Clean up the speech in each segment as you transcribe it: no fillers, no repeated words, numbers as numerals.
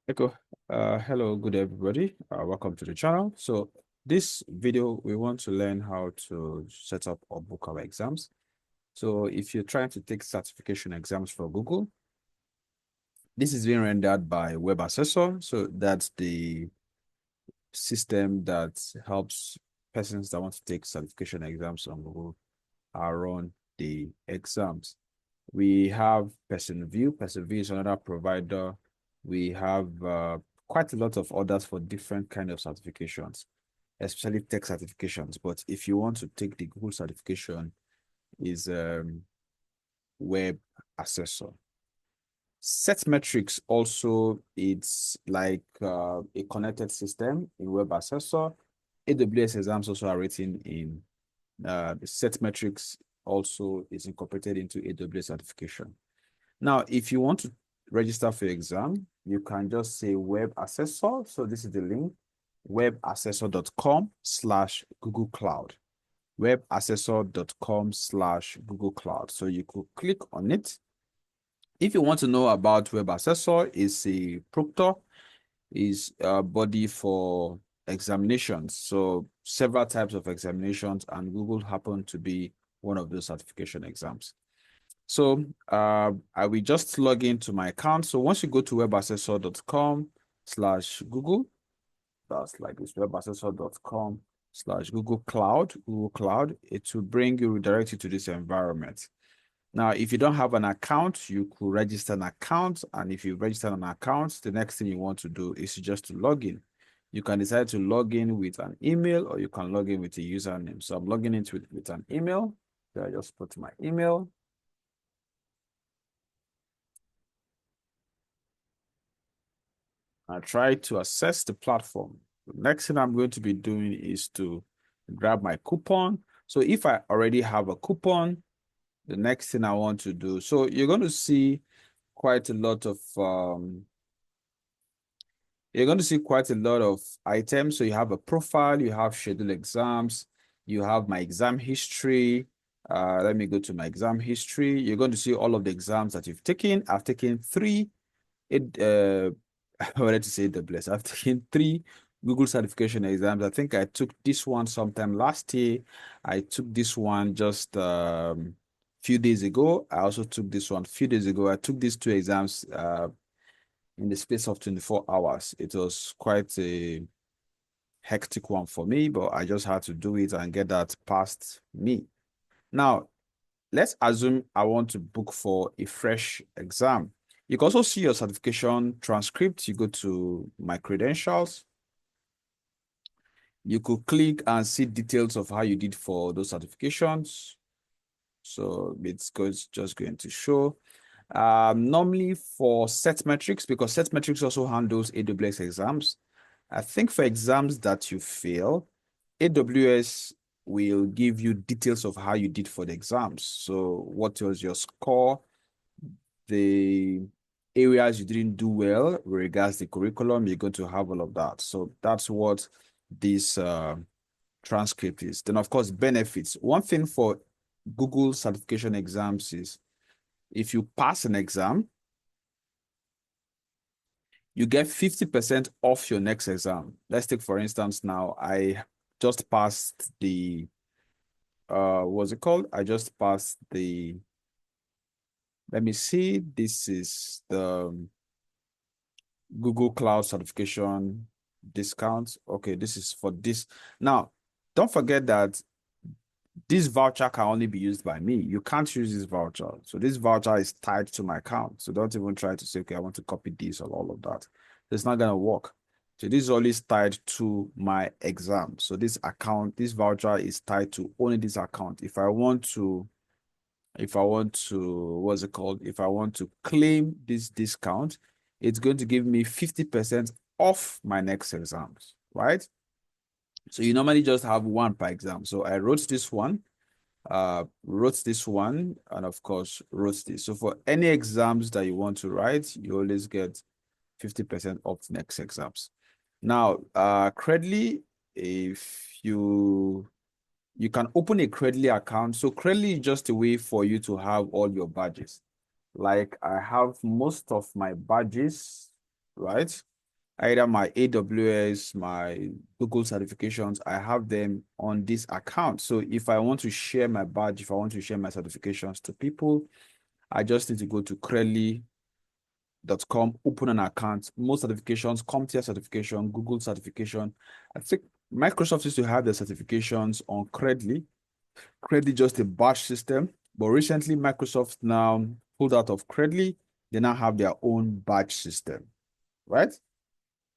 Echo. Hello, good everybody. Welcome to the channel. So this video, we want to learn how to set up or book our exams. So if you're trying to take certification exams for Google, this is being rendered by Webassessor. So that's the system that helps persons that want to take certification exams on Google run the exams. We have Person View. Person View is another provider. We have quite a lot of others for different kind of certifications, especially tech certifications. But if you want to take the Google certification, is Webassessor. CertMetrics also, it's like a connected system in Webassessor. AWS exams also are written in the CertMetrics also is incorporated into AWS certification. Now, if you want to register for your exam, you can just say Webassessor. So this is the link, webassessor.com/Google Cloud. Webassessor.com/Google Cloud. So you could click on it. If you want to know about Webassessor, it's a proctor, is a body for examinations. So several types of examinations, and Google happen to be one of those certification exams. So I will just log into my account. So once you go to webassessor.com/Google, that's like this, webassessor.com/Google Cloud, it will bring you, redirect you to this environment. Now, if you don't have an account, you could register an account. And if you register an account, the next thing you want to do is just to log in. You can decide to log in with an email, or you can log in with a username. So I'm logging in with an email. So I just put my email. I try to access the platform. The next thing I'm going to be doing is to grab my coupon. So if I already have a coupon, the next thing I want to do, so you're going to see quite a lot of items. So you have a profile, you have schedule exams, you have my exam history. Let me go to my exam history. You're going to see all of the exams that you've taken. I've taken three. I wanted to say AWS. I've taken three Google certification exams. I think I took this one sometime last year. I took this one just few days ago. I also took this one a few days ago. I took these two exams in the space of 24 hours. It was quite a hectic one for me, but I just had to do it and get that past me. Now, let's assume I want to book for a fresh exam. You can also see your certification transcript. You go to my credentials. You could click and see details of how you did for those certifications. So it's just going to show. Normally for CertMetrics, because CertMetrics also handles AWS exams. I think for exams that you fail, AWS will give you details of how you did for the exams. So what was your score, the areas you didn't do well with regards to the curriculum, you're going to have all of that. So that's what this transcript is. Then, of course, benefits. One thing for Google certification exams is if you pass an exam, you get 50% off your next exam. Let's take, for instance, now I just passed the, what's it called? I just passed the, let me see, this is the Google Cloud certification discount. Okay, this is for this. Now, don't forget that this voucher can only be used by me. You can't use this voucher. So this voucher is tied to my account. So don't even try to say, okay, I want to copy this or all of that. It's not going to work. So this is always tied to my exam. So this account, this voucher is tied to only this account. If I want to, what's it called? If I want to claim this discount, it's going to give me 50% off my next exams, right? So you normally just have one per exam. So I wrote this one, and of course wrote this. So for any exams that you want to write, you always get 50% off next exams. Now, Credly, if you can open a Credly account. So Credly is just a way for you to have all your badges. Like I have most of my badges, right? either my AWS, my Google certifications, I have them on this account. So if I want to share my badge, if I want to share my certifications to people, I just need to go to credly.com, open an account. Most certifications, CompTIA certification, Google certification. I think Microsoft used to have their certifications on Credly. Credly just a batch system, but recently Microsoft now pulled out of Credly. They now have their own batch system, right?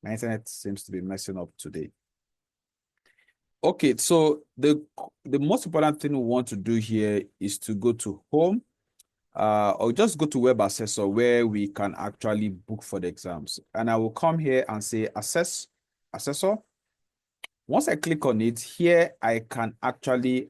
My internet seems to be messing up today. Okay, so the most important thing we want to do here is to go to home, or just go to Webassessor where we can actually book for the exams. And I will come here and say assessor. Once I click on it, here I can actually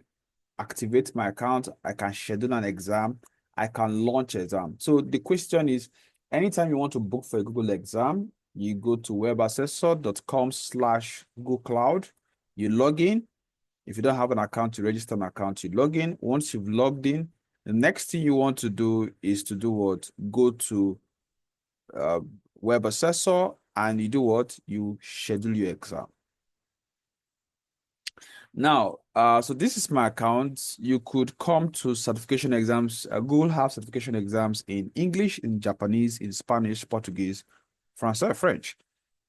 activate my account. I can schedule an exam. I can launch exam. So the question is, anytime you want to book for a Google exam, you go to webassessor.com/Google Cloud. You log in. If you don't have an account, you register an account, you log in. Once you've logged in, the next thing you want to do is to do what? Go to Webassessor and you do what? You schedule your exam. Now, so this is my account. You could come to certification exams. Google have certification exams in English, in Japanese, in Spanish, Portuguese, French, and French.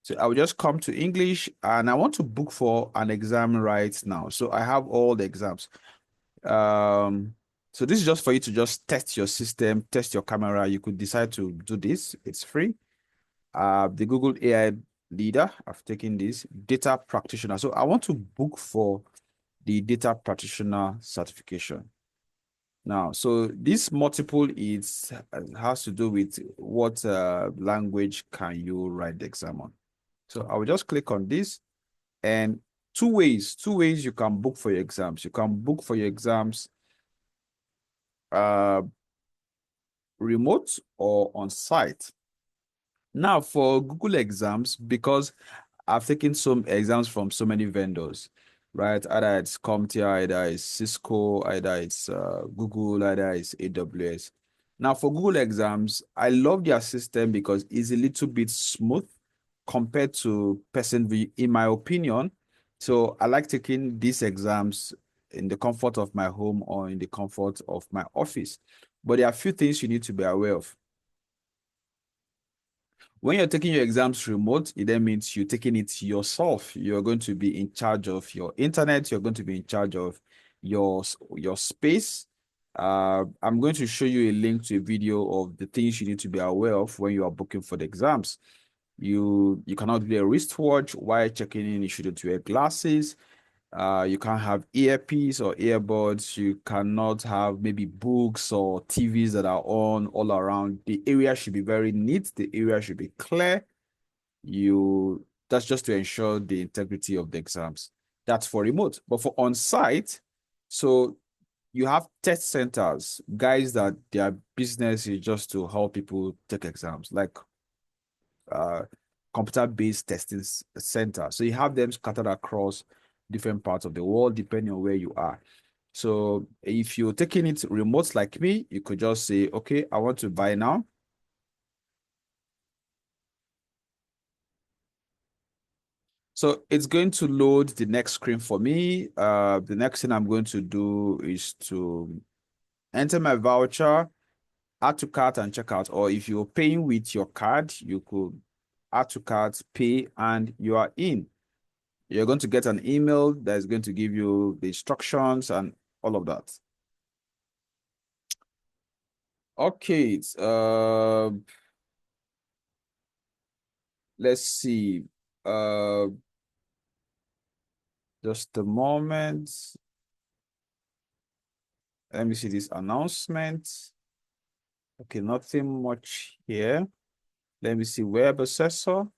So I will just come to English and I want to book for an exam right now. So I have all the exams. So this is just for you to just test your system, test your camera. You could decide to do this. It's free. The Google AI leader, I've taken this, data practitioner. So I want to book for the data practitioner certification. Now, so this multiple has to do with what language can you write the exam on. So I will just click on this, and two ways you can book for your exams. You can book for your exams remote or on site. Now, for Google exams, because I've taken some exams from so many vendors, right? Either it's CompTIA, either it's Cisco, either it's Google, either it's AWS. Now, for Google exams, I love their system because it's a little bit smooth compared to person view, in my opinion. So I like taking these exams in the comfort of my home or in the comfort of my office. But there are a few things you need to be aware of. When you're taking your exams remote, it then means you're taking it yourself. You're going to be in charge of your internet. You're going to be in charge of your space. I'm going to show you a link to a video of the things you need to be aware of when you are booking for the exams. You cannot do a wristwatch while checking in. You shouldn't wear glasses. You can't have earpiece or earbuds. You cannot have maybe books or TVs that are on all around. The area should be very neat. The area should be clear. That's just to ensure the integrity of the exams. That's for remote. But for on-site, so you have test centers, guys that their business is just to help people take exams, like computer-based testing center. So you have them scattered across different parts of the world, depending on where you are. So if you're taking it remote like me, you could just say, okay, I want to buy now. So it's going to load the next screen for me. The next thing I'm going to do is to enter my voucher, add to cart and check out. Or if you're paying with your card, you could add to cart, pay, and you are in. You're going to get an email that is going to give you the instructions and all of that. Okay, let's see. Just a moment. Let me see this announcement. Okay, nothing much here. Let me see Webassessor.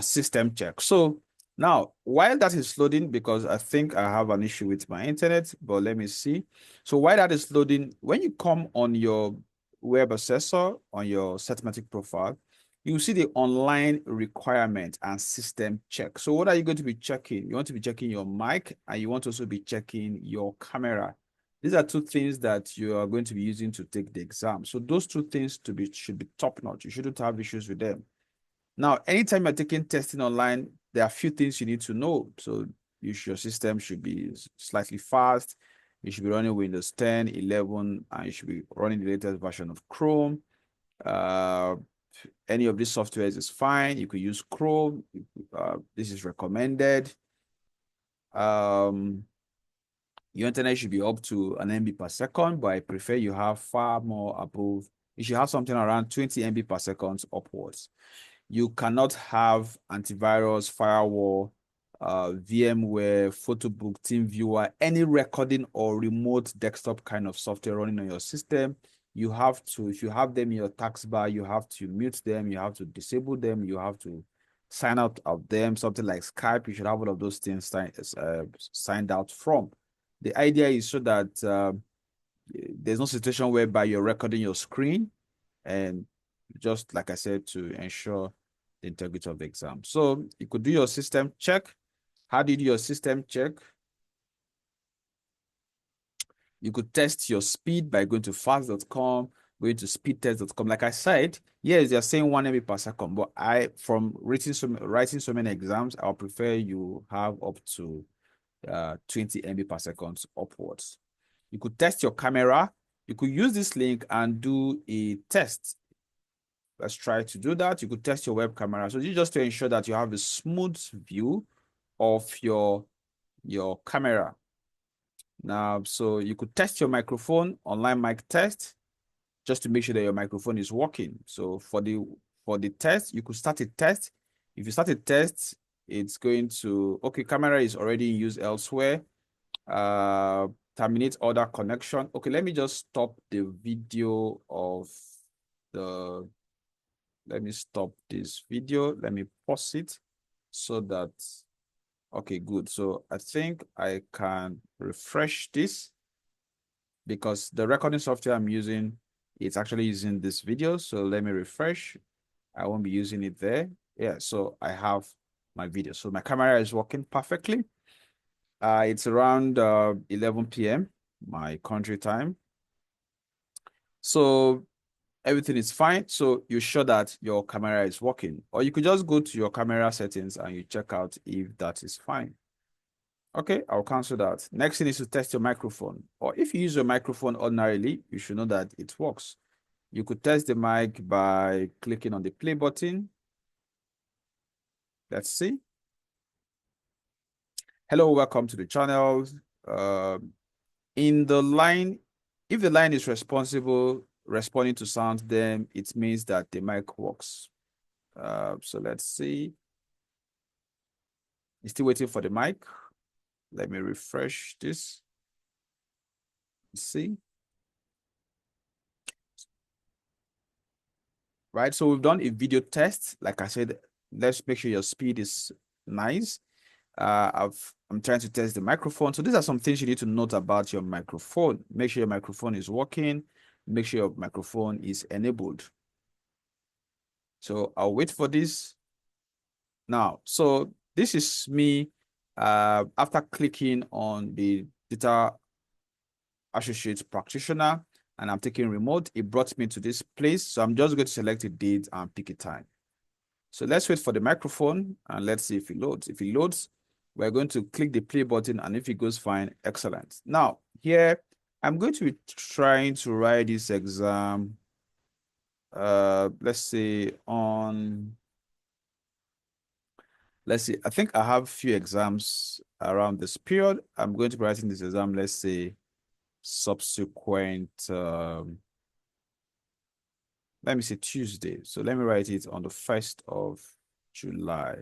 System check. So now, while that is loading, because I think I have an issue with my internet, but let me see. So while that is loading, when you come on your Webassessor, on your CertMetrics profile, you see the online requirement and system check. So what are you going to be checking? You want to be checking your mic, and you want to also be checking your camera. These are two things that you are going to be using to take the exam. So those two things should be top notch. You shouldn't have issues with them. Now, anytime you're taking testing online, there are a few things you need to know. So your system should be slightly fast. You should be running Windows 10, 11, and you should be running the latest version of Chrome. Any of these softwares is fine. You could use Chrome. This is recommended. Your internet should be up to an MB per second, but I prefer you have far more above. You should have something around 20 MB per second upwards. You cannot have antivirus, firewall, VMware, PhotoBook, TeamViewer, any recording or remote desktop kind of software running on your system. You have to, if you have them in your taskbar, you have to mute them, you have to disable them, you have to sign out of them, something like Skype. You should have all of those things signed out from. The idea is so that there's no situation whereby you're recording your screen, and just like I said, to ensure the integrity of the exam. So you could do your system check. How do you do your system check? You could test your speed by going to fast.com, going to speedtest.com. Like I said, yes, they're saying 1 MB per second, but from writing so many exams, I'll prefer you have up to 20 MB per second upwards. You could test your camera. You could use this link and do a test. Let's try to do that. You could test your web camera. So you just to ensure that you have a smooth view of your camera. Now, so you could test your microphone, online mic test, just to make sure that your microphone is working. So for the test, you could start a test. If you start a test, it's going to, okay, camera is already in use elsewhere. Terminate other connection. Okay, let me just stop the video of the, let me stop this video. Let me pause it so that, okay, good. So I think I can refresh this because the recording software I'm using, it's actually using this video. So let me refresh. I won't be using it there. Yeah, so I have my video. So my camera is working perfectly. It's around 11 p.m. my country time. So everything is fine. So you're sure that your camera is working, or you could just go to your camera settings and you check out if that is fine. Okay, I'll cancel that. Next thing is to test your microphone, or if you use your microphone ordinarily, you should know that it works. You could test the mic by clicking on the play button. Let's see. Hello, welcome to the channel. In the line, if the line is responding to sound, then it means that the mic works. So let's see. It's still waiting for the mic. Let me refresh this. Let's see. Right, so we've done a video test. Like I said, let's make sure your speed is nice. I'm trying to test the microphone. So these are some things you need to note about your microphone. Make sure your microphone is working. Make sure your microphone is enabled. So I'll wait for this. Now, so this is me after clicking on the data associate practitioner and I'm taking remote, it brought me to this place. So I'm just going to select a date and pick a time. So let's wait for the microphone and let's see if it loads. If it loads, we're going to click the play button, and if it goes fine, excellent. Now, here, I'm going to be trying to write this exam, let's say let's see, I think I have a few exams around this period. I'm going to be writing this exam, let's say, subsequent, let me say Tuesday. So let me write it on the 1st of July.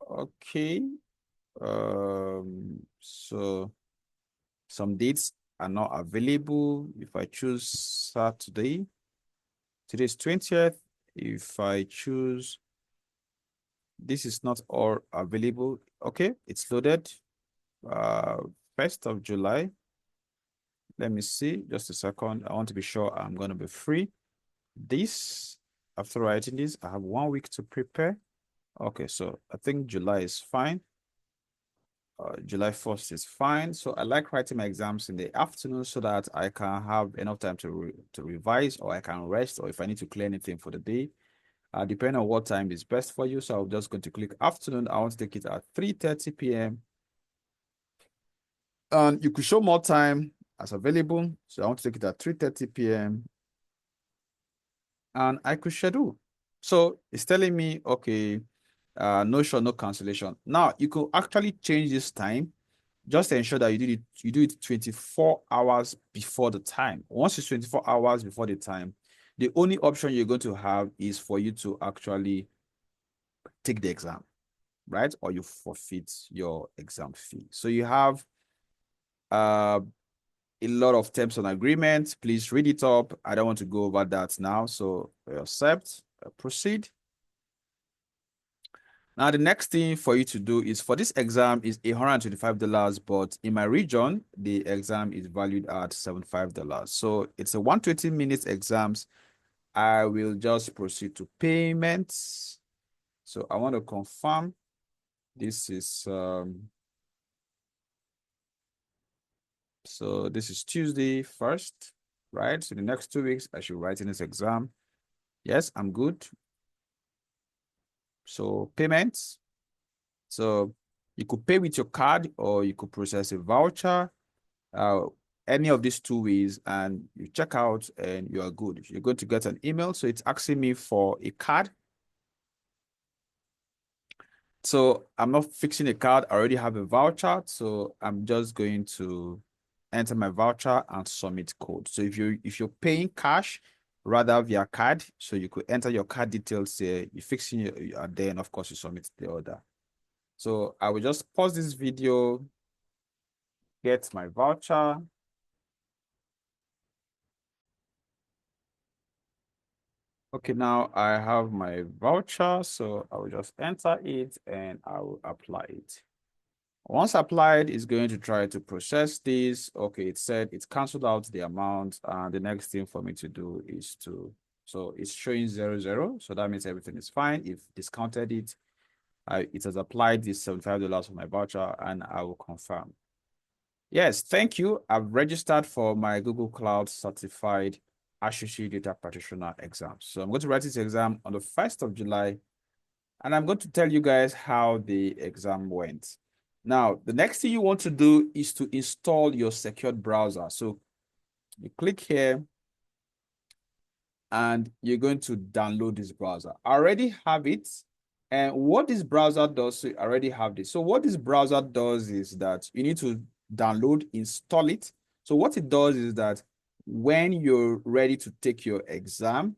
Okay. So some dates are not available. If I choose Saturday, today is 20th. If I choose, this is not all available. Okay, it's loaded. 1st of July. Let me see, just a second. I want to be sure I'm going to be free. This, after writing this, I have 1 week to prepare. Okay, so I think July is fine. July 1st is fine. So I like writing my exams in the afternoon so that I can have enough time to revise, or I can rest, or if I need to clear anything for the day, depending on what time is best for you. So I'm just going to click afternoon. I want to take it at 3:30 p.m. And you could show more time as available. So I want to take it at 3:30 p.m. and I could schedule. So it's telling me, okay, no show, no cancellation. Now you could actually change this time. Just to ensure that you do it 24 hours before the time. Once it's 24 hours before the time, the only option you're going to have is for you to actually take the exam, right? Or you forfeit your exam fee. So you have a lot of terms and agreements. Please read it up. I don't want to go over that now. So accept, proceed. Now, the next thing for you to do is for this exam is $125, but in my region, the exam is valued at $75. So it's a 120 minutes exams. I will just proceed to payments. So I want to confirm this is so this is Tuesday 1st, right? So the next 2 weeks I should write in this exam. Yes, I'm good. So payments. So you could pay with your card or you could process a voucher, any of these two ways, and you check out and you are good. You're going to get an email. So it's asking me for a card. So I'm not fixing a card. I already have a voucher. So I'm just going to enter my voucher and submit code. So if you're paying cash rather via card, so you could enter your card details here, you fixing it, and then of course you submit the order. So I will just pause this video, get my voucher. Okay, now I have my voucher, so I will just enter it and I will apply it. Once applied, it's going to try to process this. Okay, it said it's canceled out the amount, and the next thing for me to do is so it's showing 00, so that means everything is fine. If discounted it, it has applied this $75 for my voucher, and I will confirm. Yes, thank you. I've registered for my Google Cloud Certified Associate Data Practitioner exam. So I'm going to write this exam on the 1st of July, and I'm going to tell you guys how the exam went. Now, the next thing you want to do is to install your secured browser. So you click here, and you're going to download this browser. I already have it. And what this browser does, so I already have this. So what this browser does is that you need to download, install it. So what it does is that when you're ready to take your exam,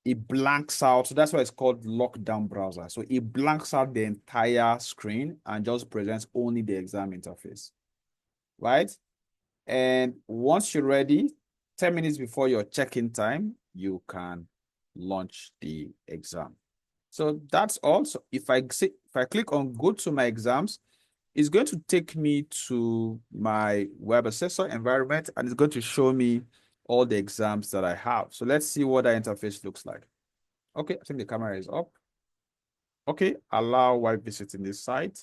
it blanks out. So that's why it's called lockdown browser. So it blanks out the entire screen and just presents only the exam interface, right? And once you're ready, 10 minutes before your check-in time, you can launch the exam. So that's all. So if I click on go to my exams, it's going to take me to my Webassessor environment, and it's going to show me all the exams that I have. So let's see what that interface looks like. Okay, I think the camera is up. Okay, allow while visiting this site.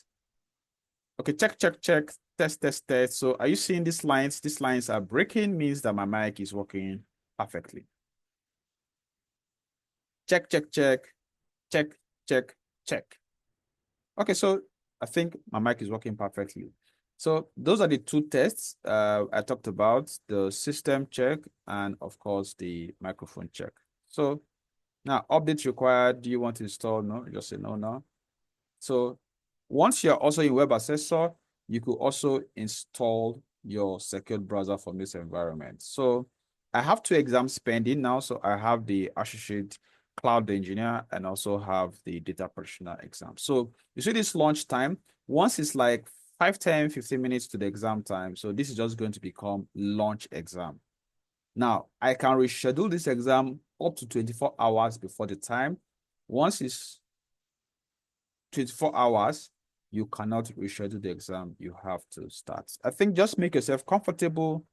Okay, check, test. So are you seeing these lines? These lines are breaking, means that my mic is working perfectly. Check. Okay, so I think my mic is working perfectly. So those are the two tests I talked about, the system check and of course the microphone check. So now updates required. Do you want to install? No, just say no. So once you're also in Webassessor, you could also install your secured browser from this environment. So I have 2 exams pending now. So I have the Associate Cloud Engineer and also have the Data Practitioner exam. So you see this launch time, once it's like 5, 10, 15 minutes to the exam time. So this is just going to become launch exam. Now, I can reschedule this exam up to 24 hours before the time. Once it's 24 hours, you cannot reschedule the exam. You have to start. I think just make yourself comfortable.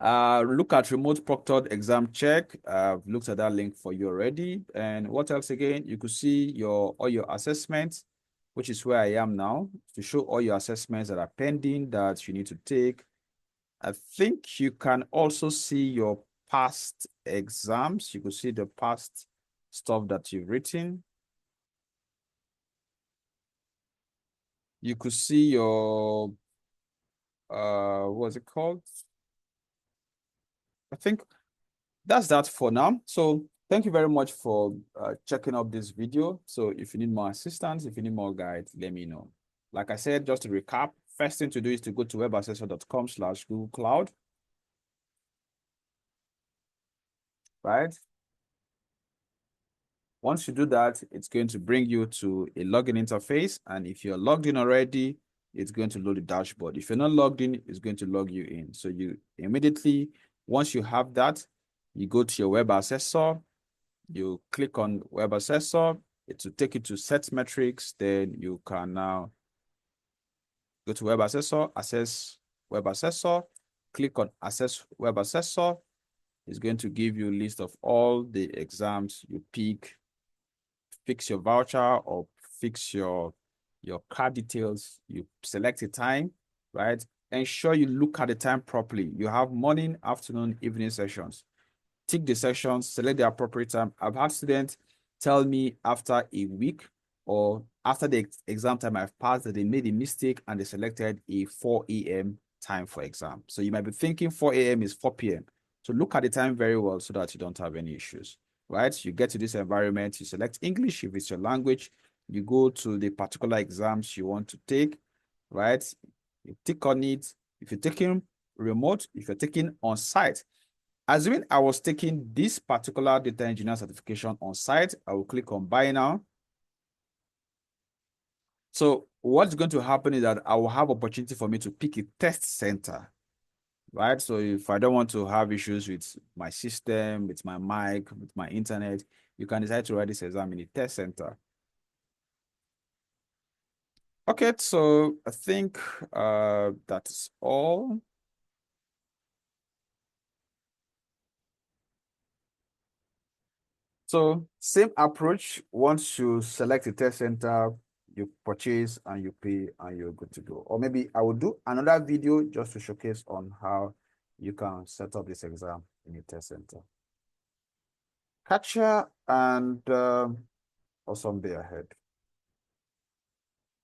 Look at remote proctored exam check. I've looked at that link for you already. And what else again? You could see all your assessments, which is where I am now, to show all your assessments that are pending that you need to take. I think you can also see your past exams. You could see the past stuff that you've written. You could see your, what's it called? I think that's that for now. So thank you very much for checking out this video. So if you need more assistance, if you need more guides, let me know. Like I said, just to recap, first thing to do is to go to webassessor.com/Google Cloud, right? Once you do that, it's going to bring you to a login interface. And if you're logged in already, it's going to load the dashboard. If you're not logged in, it's going to log you in. So you immediately, once you have that, you go to your Webassessor, you click on Webassessor, it will take you to CertMetrics. Then you can now go to Webassessor, access Webassessor, click on access Webassessor. It's going to give you a list of all the exams you pick, fix your voucher or fix your card details. You select a time, right? Ensure you look at the time properly. You have morning, afternoon, evening sessions. Tick the sections, select the appropriate time. I've had students tell me after a week or after the exam time I've passed that they made a mistake and they selected a 4 a.m. time for exam. So you might be thinking 4 a.m. is 4 p.m. So look at the time very well so that you don't have any issues, right? You get to this environment, you select English if it's your language, you go to the particular exams you want to take, right? You tick on it. If you're taking remote, if you're taking on-site, assuming I was taking this particular data engineer certification on site, I will click on buy now. So what's going to happen is that I will have opportunity for me to pick a test center, right? So if I don't want to have issues with my system, with my mic, with my internet, you can decide to write this exam in a test center. Okay, so I think that's all. So same approach. Once you select a test center, you purchase and you pay and you're good to go. Or maybe I will do another video just to showcase on how you can set up this exam in a test center. Catch ya and awesome day ahead.